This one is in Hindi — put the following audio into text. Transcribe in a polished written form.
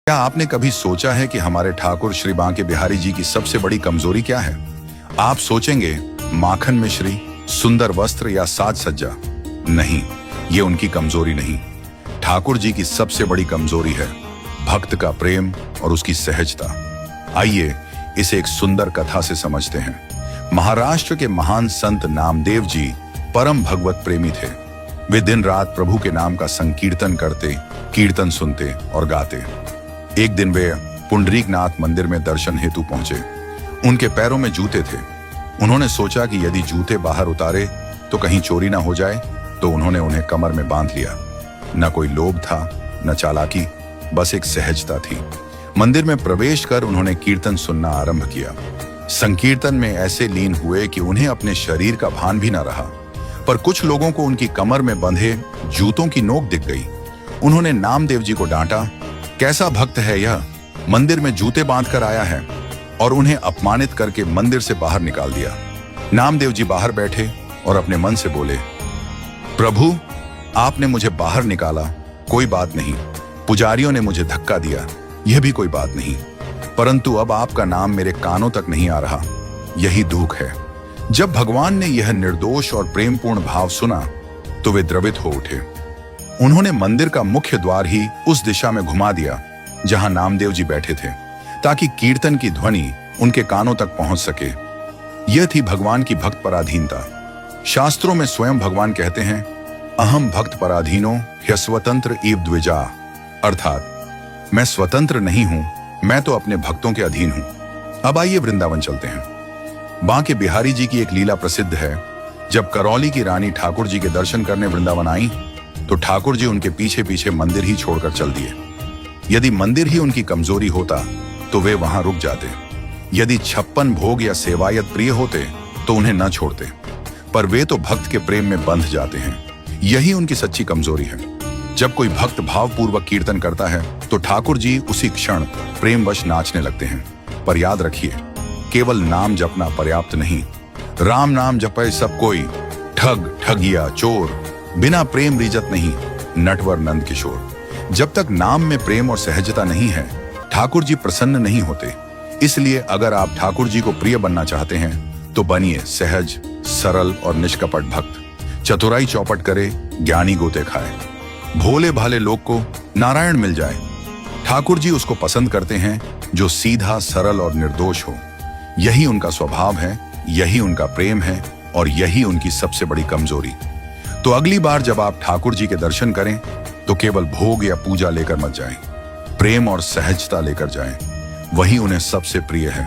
क्या आपने कभी सोचा है कि हमारे ठाकुर श्री बांके बिहारी जी की सबसे बड़ी कमजोरी क्या है? आप सोचेंगे माखन मिश्री, सुंदर वस्त्र या साज सज्जा। नहीं, ये उनकी कमजोरी नहीं। ठाकुर जी की सबसे बड़ी कमजोरी है भक्त का प्रेम और उसकी सहजता। आइए इसे एक सुंदर कथा से समझते हैं। महाराष्ट्र के महान संत नामदेव जी परम भगवत प्रेमी थे। वे दिन रात प्रभु के नाम का संकीर्तन करते, कीर्तन सुनते और गाते। एक दिन वे पुंडरीकनाथ मंदिर में दर्शन हेतु पहुंचे। उनके पैरों में जूते थे। उन्होंने सोचा कि यदि जूते बाहर उतारे तो कहीं चोरी ना हो जाए, तो उन्होंने उन्हें कमर में बांध लिया। न कोई लोभ था, न चालाकी, बस एक सहजता थी। मंदिर में प्रवेश कर उन्होंने कीर्तन सुनना आरंभ किया। संकीर्तन में ऐसे लीन हुए कि उन्हें अपने शरीर का भान भी न रहा। पर कुछ लोगों को उनकी कमर में बंधे जूतों की नोक दिख गई। उन्होंने नामदेव जी को डांटा, कैसा भक्त है यह, मंदिर में जूते बांध कर आया है, और उन्हें अपमानित करके मंदिर से बाहर निकाल दिया। नामदेव जी बाहर बैठे और अपने मन से बोले, प्रभु आपने मुझे बाहर निकाला, कोई बात नहीं। पुजारियों ने मुझे धक्का दिया, यह भी कोई बात नहीं, परंतु अब आपका नाम मेरे कानों तक नहीं आ रहा, यही दुख है। जब भगवान ने यह निर्दोष और प्रेमपूर्ण भाव सुना तो वे द्रवित हो उठे। उन्होंने मंदिर का मुख्य द्वार ही उस दिशा में घुमा दिया जहां नामदेव जी बैठे थे, ताकि कीर्तन की ध्वनि उनके कानों तक पहुंच सके। यह थी भगवान की भक्त पराधीनता। शास्त्रों में स्वयं भगवान कहते हैं, अहम भक्त पराधीनो ह्यस्वतंत्र इव द्विजा, अर्थात मैं स्वतंत्र नहीं हूं, मैं तो अपने भक्तों के अधीन हूं। अब आइए वृंदावन चलते हैं। बांके बिहारी जी की एक लीला प्रसिद्ध है। जब करौली की रानी ठाकुर जी के दर्शन करने वृंदावन आई तो ठाकुर जी उनके पीछे पीछे मंदिर ही छोड़कर चल दिए। यदि मंदिर ही उनकी कमजोरी होता तो वे वहां रुक जाते। यदि 56 भोग या सेवायत प्रिय होते तो उन्हें न छोड़ते, पर वे तो भक्त के प्रेम में बंध जाते हैं। यही उनकी सच्ची कमजोरी है। जब कोई भक्त भावपूर्वक कीर्तन करता है तो ठाकुर जी उसी क्षण प्रेमवश नाचने लगते हैं। पर याद रखिए, केवल नाम जपना पर्याप्त नहीं। राम नाम जपे सब कोई, ठग ठगिया चोर, बिना प्रेम रिजत नहीं, नटवर नंद किशोर। जब तक नाम में प्रेम और सहजता नहीं है, ठाकुर जी प्रसन्न नहीं होते। इसलिए अगर आप ठाकुर जी को प्रिय बनना चाहते हैं तो बनिए सहज, सरल और निष्कपट भक्त। चतुराई चौपट करे, ज्ञानी गोते खाए। भोले भाले लोग को नारायण मिल जाए। ठाकुर जी उसको पसंद करते हैं जो सीधा, सरल और निर्दोष हो। यही उनका स्वभाव है, यही उनका प्रेम है, और यही उनकी सबसे बड़ी कमजोरी। तो अगली बार जब आप ठाकुर जी के दर्शन करें तो केवल भोग या पूजा लेकर मत जाएं, प्रेम और सहजता लेकर जाएं। वही उन्हें सबसे प्रिय है।